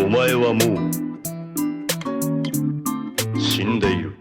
お前はもう死んでいる。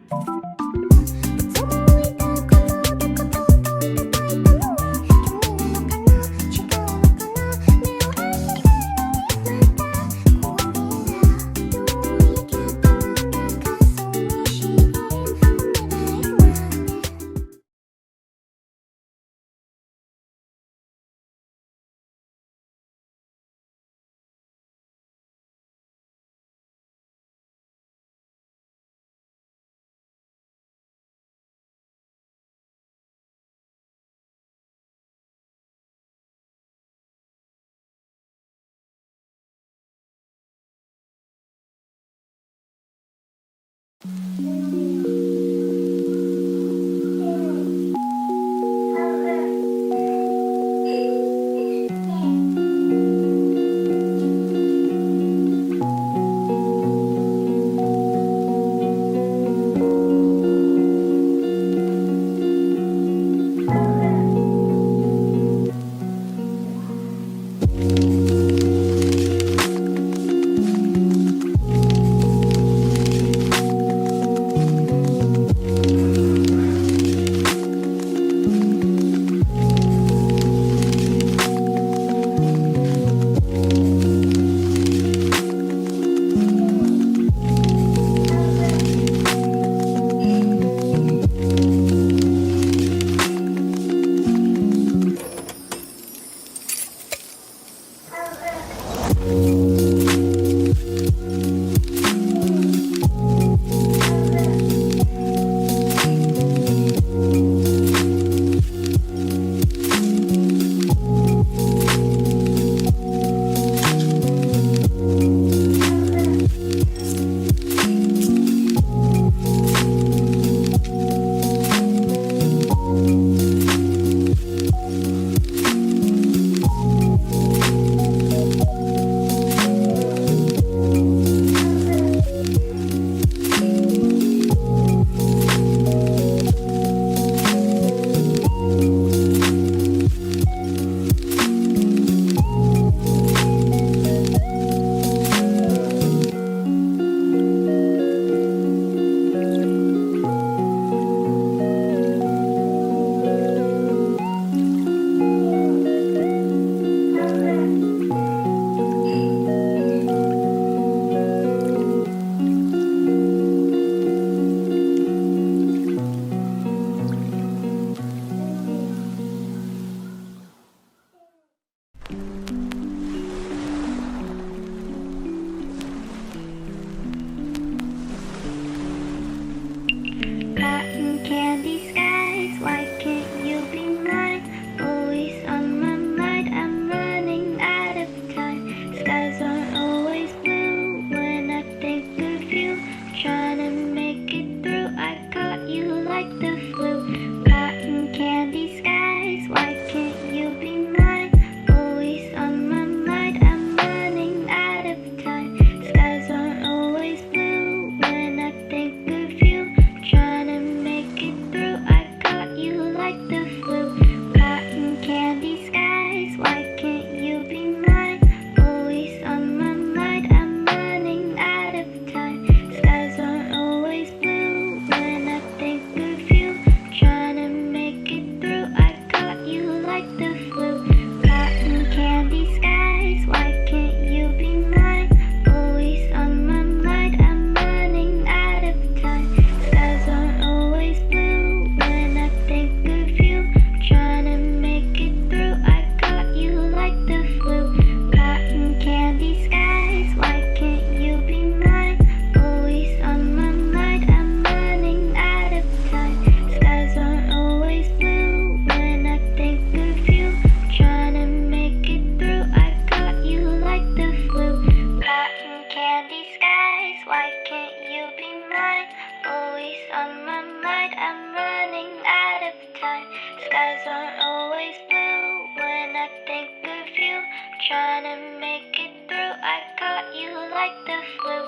Cotton candy skies, why can't you be mine? Always on my mind, I'm running out of time. Skies aren't always blue when I think of you. Trying to make it through, I caught you like the flu. Cotton candy skies, why can't you be mine? Always on my mind, I'm running out of time. Skies aren't always blue when I think of you. Trying to make it through, I caught you like the flu. Cotton candy skies, why can't you be mine? Always on my mind, I'm running out of time. Skies aren't always blue when I think of you. Trying to make it through, I caught you like the flu. Cotton candy skies, why can't you be mine? Always on my mind, I'm running out of time. Skies aren't always blue when I think of you. Trying to make it through, I caught you like the flu. Cotton candy skies, why can't you be mine? Always on my mind, I'm running out of time. Skies aren't always blue when I think of you. Trying to make it through, I caught you like the flu. Cotton candy skies, why can't you be mine? Always on my mind, I'm running out of time. Skies aren't always blue when I think of you. Trying to make it through, I caught you like the flu.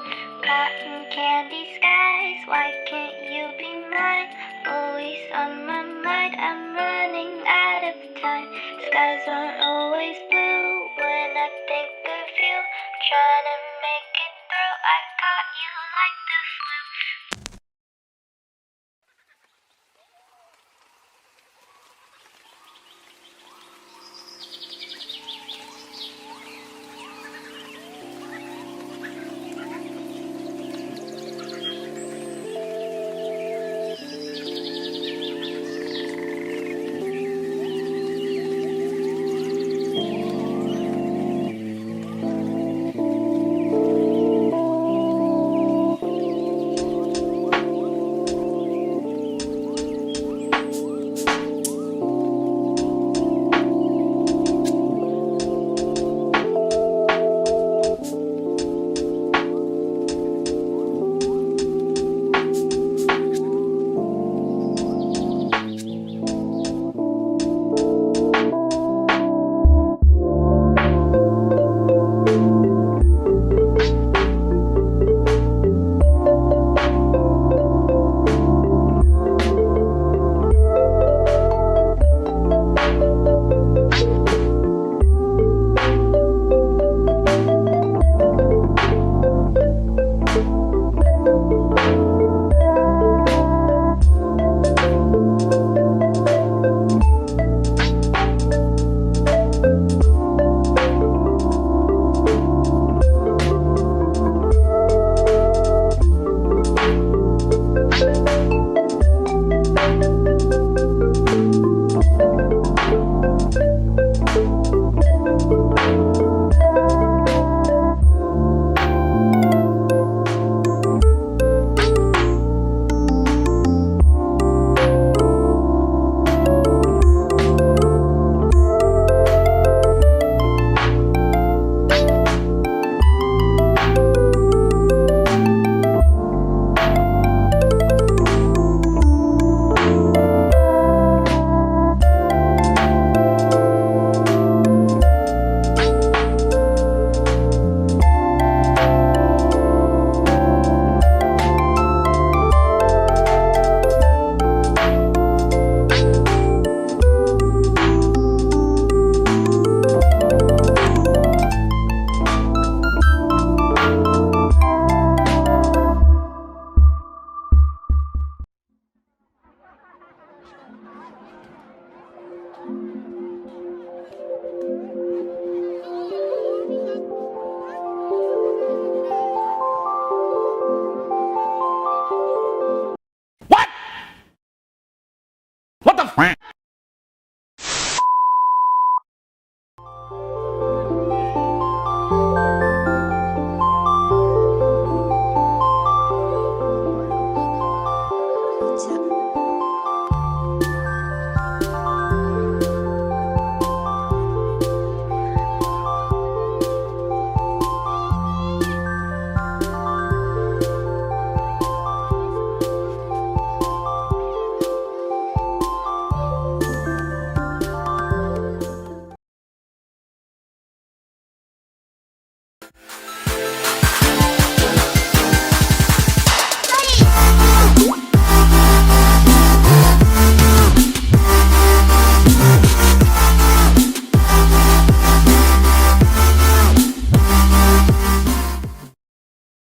Cotton candy skies, why can't you be mine? Always on my mind, I'm running out of time. Skies aren't always blue when I think of you. Trying to make it I got you like